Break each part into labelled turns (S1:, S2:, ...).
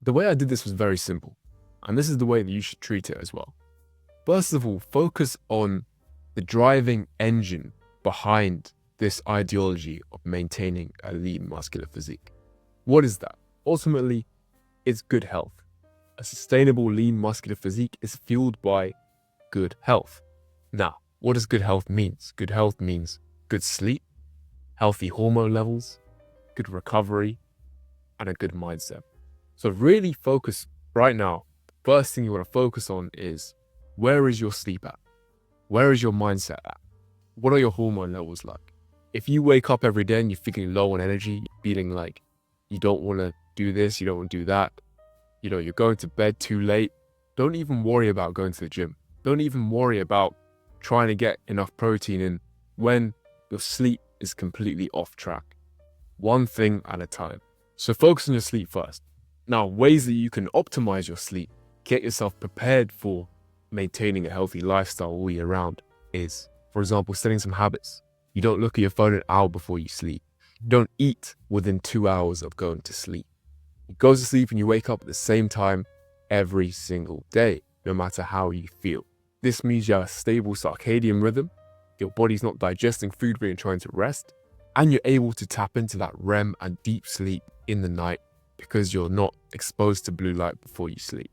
S1: The way I did this was very simple, and this is the way that you should treat it as well. First of all, focus on the driving engine behind this ideology of maintaining a lean muscular physique. What is that? Ultimately, it's good health. A sustainable lean muscular physique is fueled by good health. Now, what does good health mean? Good health means good sleep, healthy hormone levels, good recovery, and a good mindset. So really focus right now. The first thing you want to focus on is, where is your sleep at? Where is your mindset at? What are your hormone levels like? If you wake up every day and you're feeling low on energy, you're feeling like you don't want to do this, you don't want to do that, you're going to bed too late, don't even worry about going to the gym. Don't even worry about trying to get enough protein in when your sleep is completely off track. One thing at a time. So focus on your sleep first. Now, ways that you can optimize your sleep, get yourself prepared for maintaining a healthy lifestyle all year round is, for example, setting some habits. You don't look at your phone an hour before you sleep. You don't eat within 2 hours of going to sleep. You go to sleep and you wake up at the same time every single day, no matter how you feel. This means you have a stable circadian rhythm, your body's not digesting food when you're trying to rest, and you're able to tap into that REM and deep sleep in the night because you're not exposed to blue light before you sleep.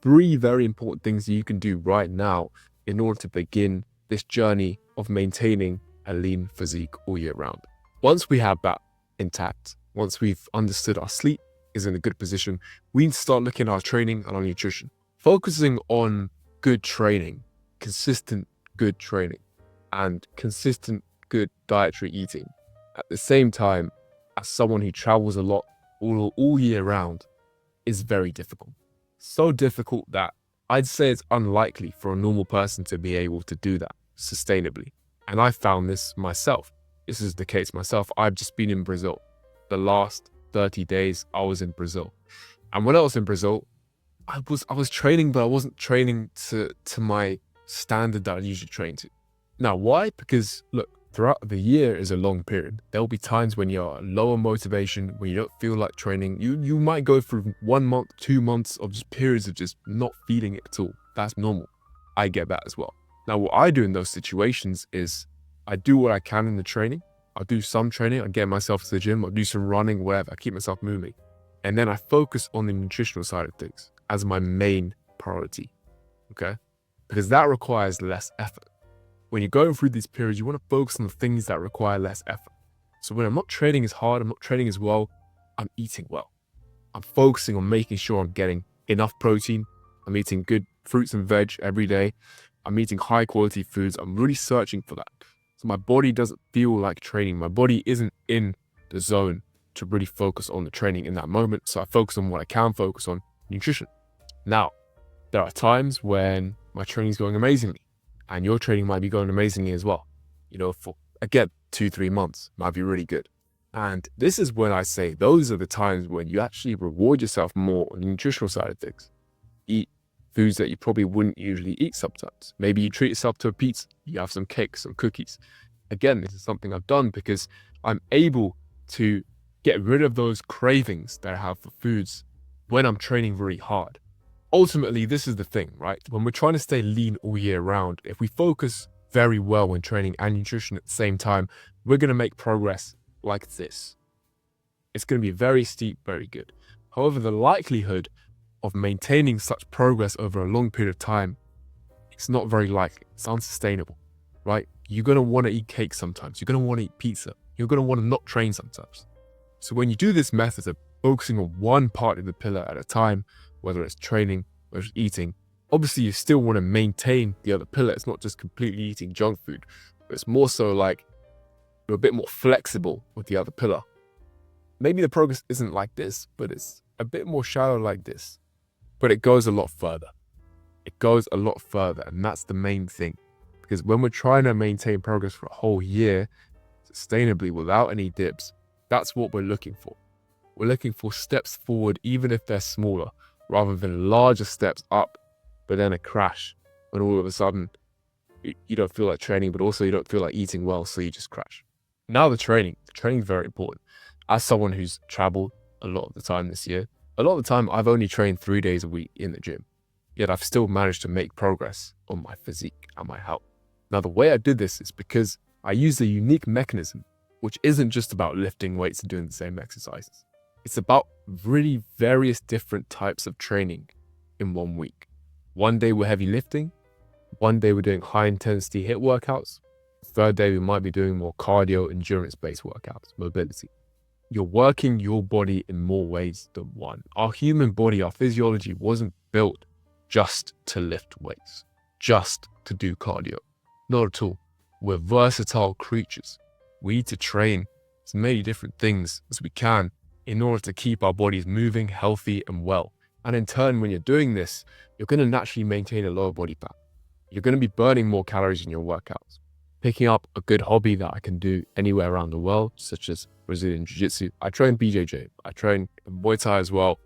S1: 3 very important things that you can do right now in order to begin this journey of maintaining a lean physique all year round. Once we have that intact, once we've understood our sleep is in a good position, we need to start looking at our training and our nutrition. Focusing on good training, consistent good training, and consistent good dietary eating at the same time as someone who travels a lot all year round is very difficult. So difficult that I'd say it's unlikely for a normal person to be able to do that sustainably. And I found this myself. This is the case myself. I've just been in Brazil. The last 30 days I was in Brazil. And when I was in Brazil, I was training, but I wasn't training to my standard that I usually train to. Now, why? Because look, throughout the year is a long period. There'll be times when you're low on motivation, when you don't feel like training. You might go through 1 month, 2 months of just periods of just not feeling it at all. That's normal. I get that as well. Now, what I do in those situations is I do what I can in the training. I'll do some training. I get myself to the gym. I'll do some running, whatever. I keep myself moving. And then I focus on the nutritional side of things as my main priority, okay? Because that requires less effort. When you're going through these periods, you want to focus on the things that require less effort. So when I'm not training as hard, I'm not training as well, I'm eating well. I'm focusing on making sure I'm getting enough protein. I'm eating good fruits and veg every day. I'm eating high quality foods. I'm really searching for that. So my body doesn't feel like training. My body isn't in the zone to really focus on the training in that moment. So I focus on what I can focus on, nutrition. Now, there are times when my training is going amazingly and your training might be going amazingly as well. For, again, 2-3 months might be really good. And this is when I say those are the times when you actually reward yourself more on the nutritional side of things. Eat foods that you probably wouldn't usually eat sometimes. Maybe you treat yourself to a pizza, you have some cakes, some cookies. Again, this is something I've done because I'm able to get rid of those cravings that I have for foods when I'm training really hard. Ultimately, this is the thing, right? When we're trying to stay lean all year round, if we focus very well when training and nutrition at the same time, we're going to make progress like this. It's going to be very steep, very good. However, the likelihood of maintaining such progress over a long period of time, it's not very likely. It's unsustainable, right? You're going to want to eat cake sometimes. You're going to want to eat pizza. You're going to want to not train sometimes. So when you do this method of focusing on one part of the pillar at a time, whether it's training or it's eating, obviously you still want to maintain the other pillar. It's not just completely eating junk food, but it's more so like you're a bit more flexible with the other pillar. Maybe the progress isn't like this, but it's a bit more shallow like this. But it goes a lot further. It goes a lot further, and that's the main thing. Because when we're trying to maintain progress for a whole year, sustainably, without any dips, that's what we're looking for. We're looking for steps forward, even if they're smaller, rather than larger steps up, but then a crash when all of a sudden you don't feel like training, but also you don't feel like eating well, so you just crash. Now the training is very important. As someone who's traveled a lot of the time this year, A lot of the time, I've only trained 3 days a week in the gym, yet I've still managed to make progress on my physique and my health. Now, the way I did this is because I used a unique mechanism, which isn't just about lifting weights and doing the same exercises. It's about really various different types of training in 1 week. One day we're heavy lifting, one day we're doing high intensity HIIT workouts, third day we might be doing more cardio endurance-based workouts, mobility. You're working your body in more ways than one. Our human body, our physiology wasn't built just to lift weights, just to do cardio. Not at all. We're versatile creatures. We need to train as many different things as we can in order to keep our bodies moving, healthy, and well. And in turn, when you're doing this, you're going to naturally maintain a lower body fat. You're going to be burning more calories in your workouts. Picking up a good hobby that I can do anywhere around the world, such as Brazilian Jiu-Jitsu. I train BJJ. I train Muay Thai as well.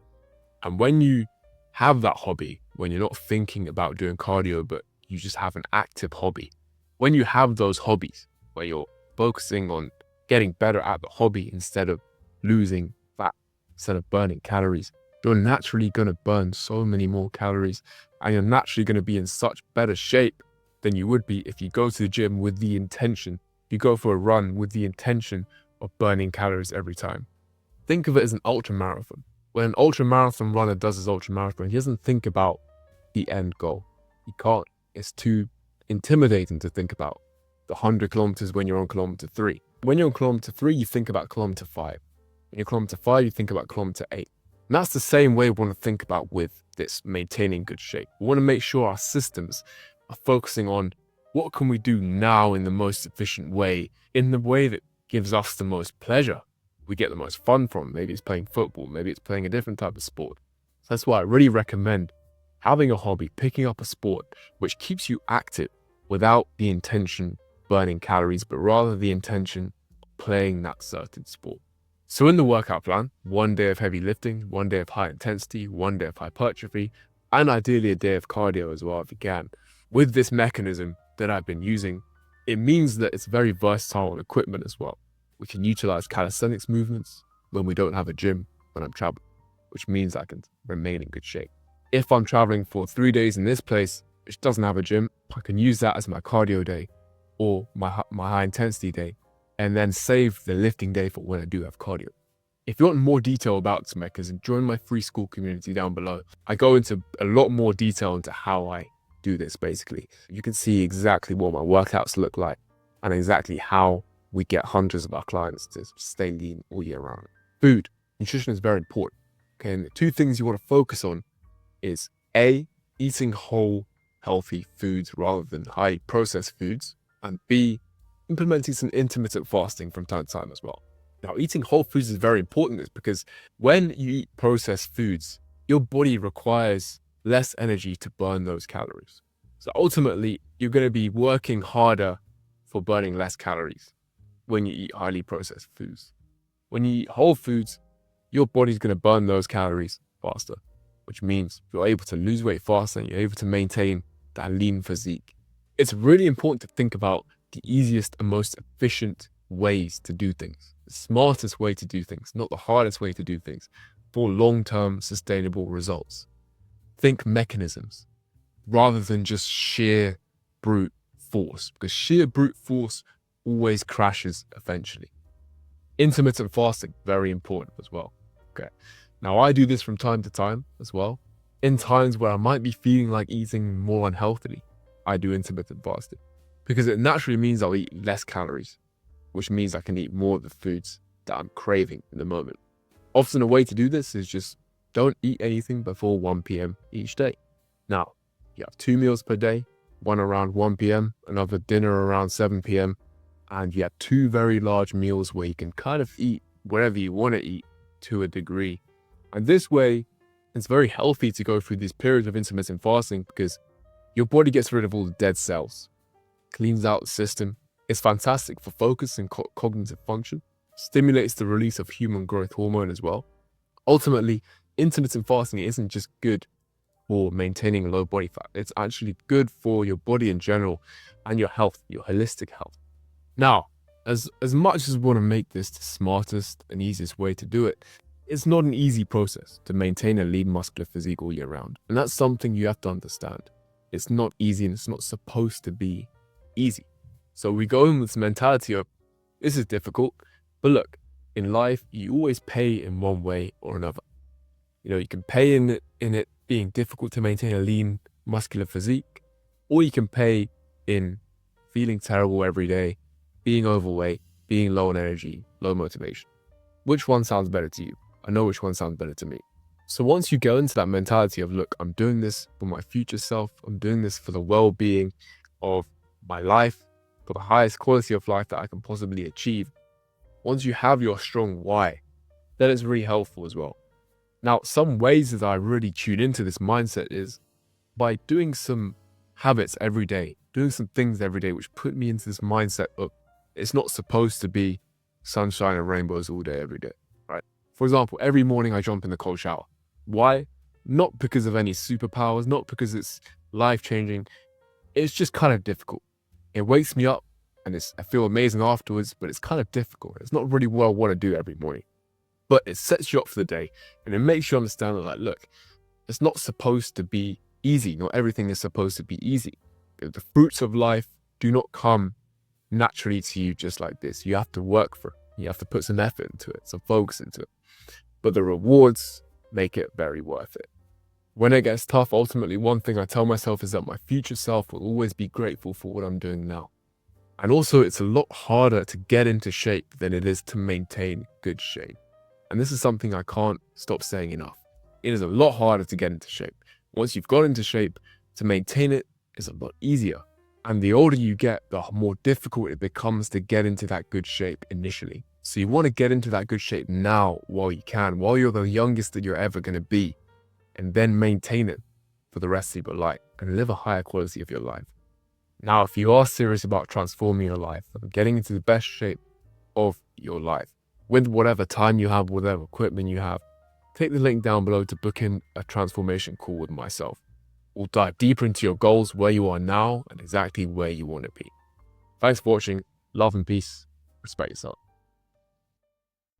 S1: And when you have that hobby, when you're not thinking about doing cardio, but you just have an active hobby, when you have those hobbies where you're focusing on getting better at the hobby instead of losing fat, instead of burning calories, you're naturally going to burn so many more calories, and you're naturally going to be in such better shape than you would be if you go to the gym with the intention, you go for a run with the intention of burning calories every time. Think of it as an ultra marathon. When an ultra marathon runner does his ultra marathon, he doesn't think about the end goal. He can't. It's too intimidating to think about the 100 kilometers when you're on kilometer 3. When you're on kilometer 3, you think about kilometer 5. When you're kilometer 5, you think about kilometer 8. And that's the same way we want to think about with this maintaining good shape. We want to make sure our systems are focusing on what can we do now in the most efficient way, in the way that gives us the most pleasure, we get the most fun from. Maybe it's playing football, maybe it's playing a different type of sport. So that's why I really recommend having a hobby, picking up a sport which keeps you active without the intention burning calories, but rather the intention of playing that certain sport. So in the workout plan, 1 day of heavy lifting, 1 day of high intensity, 1 day of hypertrophy, and ideally a day of cardio as well if you can. With this mechanism that I've been using, it means that it's very versatile on equipment as well. We can utilize calisthenics movements when we don't have a gym when I'm traveling, which means I can remain in good shape. If I'm traveling for 3 days in this place, which doesn't have a gym, I can use that as my cardio day or my high intensity day, and then save the lifting day for when I do have cardio. If you want more detail about this mechanism, join my free school community down below. I go into a lot more detail into how I do this basically. You can see exactly what my workouts look like and exactly how we get hundreds of our clients to stay lean all year round. Food, nutrition is very important. Okay, and the 2 things you want to focus on is A, eating whole, healthy foods rather than high processed foods, and B, implementing some intermittent fasting from time to time as well. Now, eating whole foods is very important because when you eat processed foods, your body requires less energy to burn those calories. So ultimately, you're going to be working harder for burning less calories when you eat highly processed foods. When you eat whole foods, your body's going to burn those calories faster, which means you're able to lose weight faster and you're able to maintain that lean physique. It's really important to think about the easiest and most efficient ways to do things, the smartest way to do things, not the hardest way to do things, for long-term sustainable results. Think mechanisms rather than just sheer brute force, because sheer brute force always crashes eventually. Intermittent fasting, very important as well. Okay. Now I do this from time to time as well. In times where I might be feeling like eating more unhealthily, I do intermittent fasting because it naturally means I'll eat less calories, which means I can eat more of the foods that I'm craving in the moment. Often a way to do this is just don't eat anything before 1 p.m. each day. Now, you have 2 meals per day, one around 1 p.m., another dinner around 7 p.m., and you have 2 very large meals where you can kind of eat whatever you want to eat to a degree. And this way, it's very healthy to go through these periods of intermittent fasting because your body gets rid of all the dead cells, cleans out the system. It's fantastic for focus and cognitive function, stimulates the release of human growth hormone as well. Ultimately, intermittent fasting isn't just good for maintaining low body fat. It's actually good for your body in general and your health, your holistic health. Now, as much as we want to make this the smartest and easiest way to do it, It's not an easy process to maintain a lean muscular physique all year round. And that's something you have to understand. It's not easy and it's not supposed to be easy. So we go in with this mentality of, this is difficult, but look, in life, you always pay in one way or another. You can pay in it being difficult to maintain a lean muscular physique, or you can pay in feeling terrible every day, being overweight, being low on energy, low motivation. Which one sounds better to you? I know which one sounds better to me. So once you go into that mentality of, look, I'm doing this for my future self, I'm doing this for the well-being of my life, for the highest quality of life that I can possibly achieve. Once you have your strong why, then it's really helpful as well. Now, some ways that I really tune into this mindset is by doing some habits every day, doing some things every day, which put me into this mindset of, it's not supposed to be sunshine and rainbows all day, every day, right? For example, every morning I jump in the cold shower. Why? Not because of any superpowers, not because it's life-changing. It's just kind of difficult. It wakes me up and I feel amazing afterwards, but it's kind of difficult. It's not really what I want to do every morning. But it sets you up for the day and it makes you understand that, like, look, it's not supposed to be easy. Not everything is supposed to be easy. The fruits of life do not come naturally to you just like this. You have to work for it. You have to put some effort into it, some focus into it. But the rewards make it very worth it. When it gets tough, ultimately, one thing I tell myself is that my future self will always be grateful for what I'm doing now. And also, it's a lot harder to get into shape than it is to maintain good shape. And this is something I can't stop saying enough. It is a lot harder to get into shape. Once you've got into shape, to maintain it is a lot easier. And the older you get, the more difficult it becomes to get into that good shape initially. So you want to get into that good shape now while you can, while you're the youngest that you're ever going to be, and then maintain it for the rest of your life and live a higher quality of your life. Now, if you are serious about transforming your life and getting into the best shape of your life, with whatever time you have, whatever equipment you have, take the link down below to book in a transformation call with myself. We'll dive deeper into your goals, where you are now, and exactly where you want to be. Thanks for watching. Love and peace. Respect yourself.